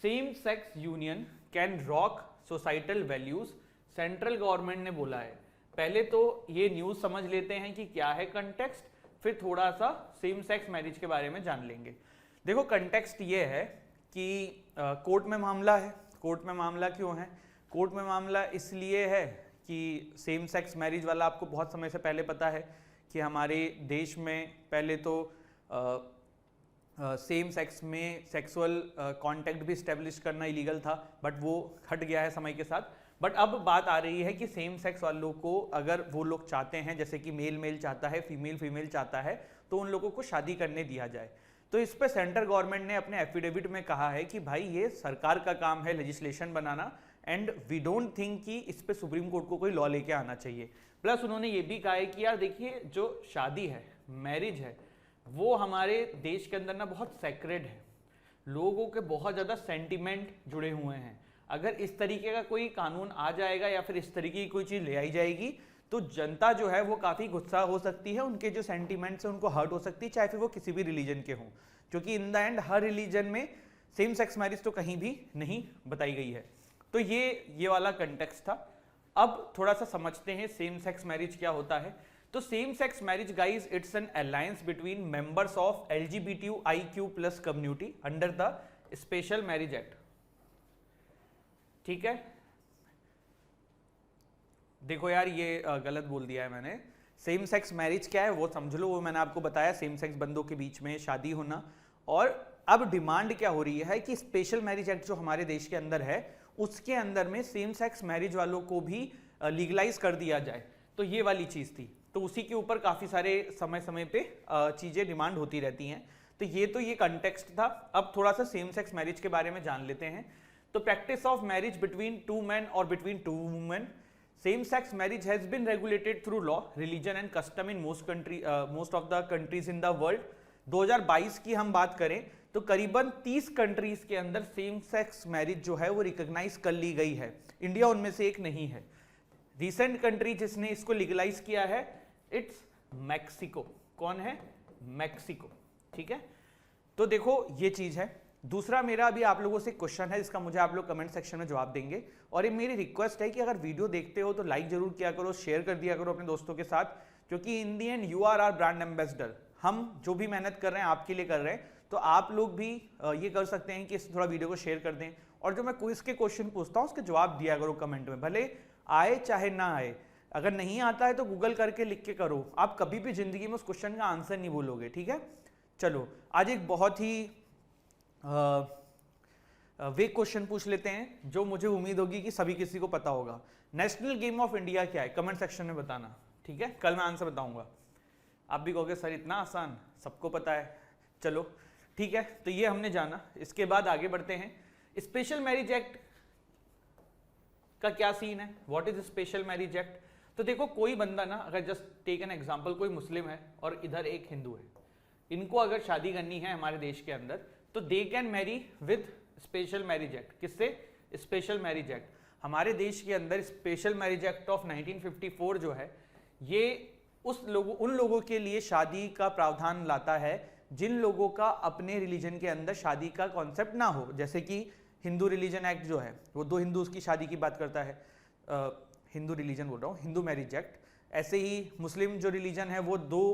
Same sex union can rock societal values, central government ने बोला है। पहले तो ये न्यूज समझ लेते हैं कि क्या है कंटेक्स्ट, फिर थोड़ा सा सेम सेक्स मैरिज के बारे में जान लेंगे। देखो कंटेक्स्ट ये है कि कोर्ट में मामला है। कोर्ट में मामला क्यों है? कोर्ट में मामला इसलिए है कि सेम सेक्स मैरिज वाला आपको बहुत समय से पहले पता है कि हमारे देश में पहले तो सेम सेक्स में सेक्सुअल कांटेक्ट भी स्टेब्लिश करना इलीगल था, बट वो हट गया है समय के साथ। बट अब बात आ रही है कि सेम सेक्स वालों को अगर वो लोग चाहते हैं, जैसे कि मेल मेल चाहता है, फीमेल फीमेल चाहता है, तो उन लोगों को शादी करने दिया जाए। तो इस पर सेंट्रल गवर्नमेंट ने अपने एफिडेविट में कहा है कि भाई ये सरकार का काम है लेजिस्लेशन बनाना, एंड वी डोंट थिंक कि इस पे सुप्रीम कोर्ट को कोई लॉ लेके आना चाहिए। प्लस उन्होंने ये भी कहा है कि यार देखिए, जो शादी है, मैरिज है, वो हमारे देश के अंदर ना बहुत सेक्रेड है, लोगों के बहुत ज़्यादा सेंटिमेंट जुड़े हुए हैं। अगर इस तरीके का कोई कानून आ जाएगा या फिर इस तरीके की कोई चीज़ ले आई जाएगी तो जनता जो है वो काफ़ी गुस्सा हो सकती है, उनके जो सेंटिमेंट्स हैं उनको हर्ट हो सकती है, चाहे फिर वो किसी भी रिलीजन के हों, क्योंकि in the end her religion में सेम सेक्स मैरिज तो कहीं भी नहीं बताई गई है। तो ये वाला कंटेक्स्ट था। अब थोड़ा सा समझते हैं सेम सेक्स मैरिज क्या होता है। तो same sex marriage guys, it's an alliance between members of LGBTQ+ community under the special Marriage act. ठीक है, देखो यार ये गलत बोल दिया है मैंने। सेम सेक्स मैरिज क्या है वो समझ लो, वो मैंने आपको बताया, सेम सेक्स बंदों के बीच में शादी होना। और अब डिमांड क्या हो रही है कि स्पेशल मैरिज एक्ट जो हमारे देश के अंदर है उसके अंदर में सेम सेक्स मैरिज वालों को भी लीगलाइज कर दिया जाए। तो ये वाली चीज थी, तो उसी के ऊपर काफी सारे समय समय पे चीजें डिमांड होती रहती हैं। तो ये कंटेक्स्ट था। अब थोड़ा सा सेम सेक्स मैरिज के बारे में जान लेते हैं। तो practice of marriage between 2 men और between 2 women, same sex marriage has been regulated through law, religion and custom in most of the countries in the world. 2022 की हम बात करें तो करीबन 30 कंट्रीज के अंदर सेम सेक्स मैरिज जो है वो रिकॉग्नाइज कर ली गई है। इंडिया उनमें से एक नहीं है। रिसेंट कंट्री जिसने इसको लीगलाइज किया है इट्स मैक्सिको। कौन है? मैक्सिको। ठीक है, तो देखो ये चीज है। दूसरा मेरा अभी आप लोगों से क्वेश्चन है जिसका मुझे आप लोग कमेंट सेक्शन में जवाब देंगे, और ये मेरी रिक्वेस्ट है कि अगर वीडियो देखते हो तो लाइक जरूर किया करो, शेयर कर दिया करो अपने दोस्तों के साथ, क्योंकि in the end you are our brand ambassador. हम जो भी मेहनत कर रहे हैं आपके लिए कर रहे हैं, तो आप लोग भी ये कर सकते हैं कि थोड़ा वीडियो को शेयर कर दें, और जो मैं क्विज के क्वेश्चन पूछता हूँ उसके जवाब दिया करो कमेंट में, भले आए चाहे ना आए। अगर नहीं आता है तो गूगल करके लिख के करो, आप कभी भी जिंदगी में उस क्वेश्चन का आंसर नहीं बोलोगे। ठीक है, चलो आज एक बहुत ही वे क्वेश्चन पूछ लेते हैं जो मुझे उम्मीद होगी कि सभी किसी को पता होगा। नेशनल गेम ऑफ इंडिया क्या है? कमेंट सेक्शन में बताना। ठीक है, कल मैं आंसर बताऊंगा। आप भी कहोगे सर इतना आसान, सबको पता है। चलो ठीक है, तो ये हमने जाना। इसके बाद आगे बढ़ते हैं। स्पेशल मैरिज एक्ट का क्या सीन है? What is special Marriage act? तो देखो कोई बंदा ना, अगर जस्ट टेक एन एग्जांपल, कोई मुस्लिम है और इधर एक हिंदू है, इनको अगर शादी करनी है हमारे देश के अंदर तो they can marry with Special Marriage Act. किससे? Special Marriage Act. हमारे देश के अंदर स्पेशल मैरिज एक्ट ऑफ 1954 जो है ये उन लोगों के लिए शादी का प्रावधान लाता है जिन लोगों का अपने रिलीजन के अंदर शादी का कॉन्सेप्ट ना हो। जैसे कि हिंदू रिलीजन एक्ट जो है वो 2 हिंदूज की शादी की बात करता है, हिंदू रिलीजन बोल रहा हूँ, हिंदू मैरिज एक्ट। ऐसे ही मुस्लिम जो रिलीजन है वो 2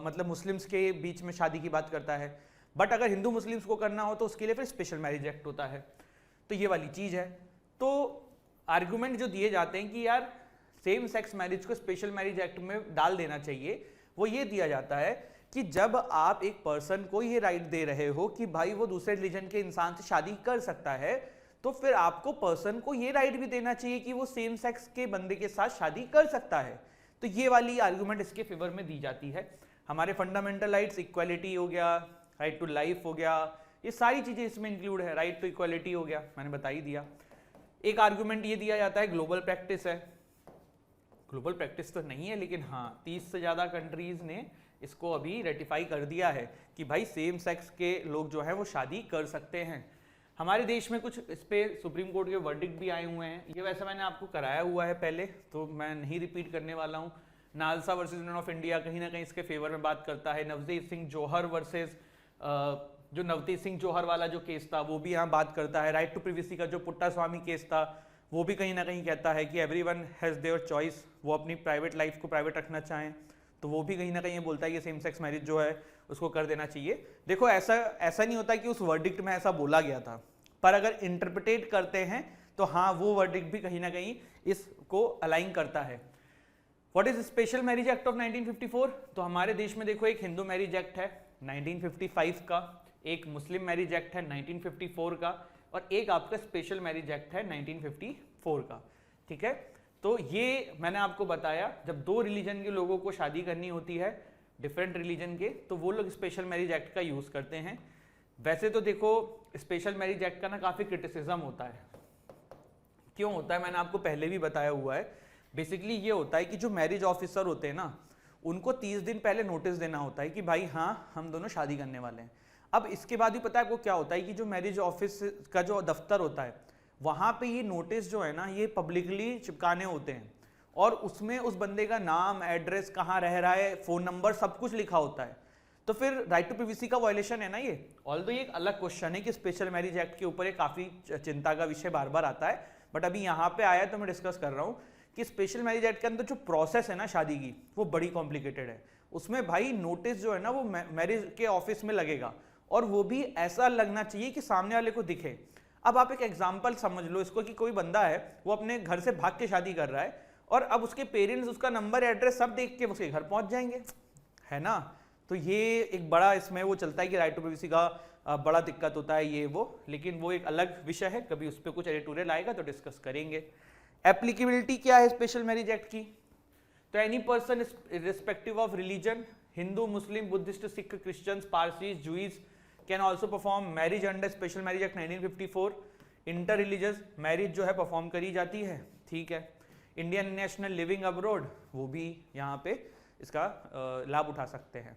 मतलब मुस्लिम्स के बीच में शादी की बात करता है। बट अगर हिंदू मुस्लिम्स को करना हो तो उसके लिए फिर स्पेशल मैरिज एक्ट होता है। तो ये वाली चीज है। तो आर्गुमेंट जो दिए जाते हैं कि यार सेम सेक्स मैरिज को स्पेशल मैरिज एक्ट में डाल देना चाहिए, वो ये दिया जाता है कि जब आप एक पर्सन को ये राइट दे रहे हो कि भाई वो दूसरे रिलीजन के इंसान से शादी कर सकता है, तो फिर आपको पर्सन को ये राइट भी देना चाहिए कि वो सेम सेक्स के बंदे के साथ शादी कर सकता है। तो ये वाली आर्गुमेंट इसके फेवर में दी जाती है। हमारे फंडामेंटल राइट्स, इक्वालिटी हो गया, राइट टू लाइफ हो गया, ये सारी चीजें इसमें इंक्लूड है। राइट टू इक्वालिटी हो गया, मैंने बता ही दिया। एक आर्गुमेंट ये दिया जाता है ग्लोबल प्रैक्टिस है। ग्लोबल प्रैक्टिस तो नहीं है, लेकिन हाँ 30 से ज्यादा कंट्रीज ने इसको अभी रेटिफाई कर दिया है कि भाई सेम सेक्स के लोग जो है वो शादी कर सकते हैं। हमारे देश में कुछ इस पे सुप्रीम कोर्ट के वर्डिक्ट भी आए हुए हैं। ये वैसे मैंने आपको कराया हुआ है पहले, तो मैं नहीं रिपीट करने वाला हूँ। NALSA versus union of India कहीं ना कहीं इसके फेवर में बात करता है। नवजीत सिंह जौहर वर्सेस जो नवतेज सिंह जौहर वाला जो केस था वो भी यहाँ बात करता है। राइट टू प्रिवेसी का जो पुट्टास्वामी केस था वो भी कहीं ना कहीं कहता है कि एवरीवन हैज़ देयर चॉइस, वो अपनी प्राइवेट लाइफ को प्राइवेट रखना चाहें, तो वो भी कहीं ना कहीं ये बोलता है कि सेम सेक्स मैरिज जो है उसको कर देना चाहिए। देखो ऐसा नहीं होता कि उस वर्डिक्ट में ऐसा बोला गया था, पर अगर इंटरप्रिटेट करते हैं तो हाँ वो वर्डिक्ट भी कहीं ना कहीं इसको अलाइन करता है। What is special Marriage act of 1954? तो हमारे देश में देखो एक हिंदू मैरिज एक्ट है 1955 का, एक मुस्लिम मैरिज एक्ट है 1954 का, और एक आपका स्पेशल मैरिज एक्ट है 1954 का। ठीक है, तो ये मैंने आपको बताया जब दो रिलीजन के लोगों को शादी करनी होती है, डिफरेंट रिलीजन के, तो वो लोग स्पेशल मैरिज एक्ट का यूज करते हैं। वैसे तो देखो स्पेशल मैरिज एक्ट का ना काफी क्रिटिसिज्म होता है। क्यों होता है मैंने आपको पहले भी बताया हुआ है। बेसिकली ये होता है कि जो मैरिज ऑफिसर होते हैं ना, उनको 30 दिन पहले नोटिस देना होता है कि भाई हाँ हम दोनों शादी करने वाले हैं। अब इसके बाद भी पता है आपको क्या होता है कि जो मैरिज ऑफिस का जो दफ्तर होता है वहाँ पे ये नोटिस जो है ना ये पब्लिकली चिपकाने होते हैं, और उसमें उस बंदे का नाम, एड्रेस, कहाँ रह रहा है, फ़ोन नंबर, सब कुछ लिखा होता है। तो फिर राइट टू प्रिवेसी का वायलेशन है ना ये। ऑल्दो ये एक अलग क्वेश्चन है कि स्पेशल मैरिज एक्ट के ऊपर ये काफ़ी चिंता का विषय बार बार आता है, बट अभी यहाँ पे आया तो मैं डिस्कस कर रहा हूँ कि स्पेशल मैरिज एक्ट के अंदर जो प्रोसेस है ना शादी की वो बड़ी कॉम्प्लिकेटेड है। उसमें भाई नोटिस जो है ना वो मैरिज के ऑफिस में लगेगा, और वो भी ऐसा लगना चाहिए कि सामने वाले को दिखे। अब आप एक एग्जाम्पल समझ लो इसको कि कोई बंदा है वो अपने घर से भाग के शादी कर रहा है, और अब उसके पेरेंट्स उसका नंबर, एड्रेस सब देख के उसके घर पहुंच जाएंगे, है ना। तो ये एक बड़ा इसमें वो चलता है कि राइट टू प्रिवेसी का बड़ा दिक्कत होता है ये वो, लेकिन वो एक अलग विषय है, कभी उस पर कुछ एडिटोरियल आएगा तो डिस्कस करेंगे। एप्लीकेबिलिटी क्या है स्पेशल मैरिज एक्ट की? तो any person irrespective of religion, Hindu, Muslim, Buddhist, Sikh, Christians, Parsis, Jews can also perform marriage under Special Marriage Act 1954। Inter religious marriage जो है परफॉर्म करी जाती है। ठीक है, इंडियन नेशनल लिविंग अब्रॉड वो भी यहाँ पे इसका लाभ उठा सकते हैं।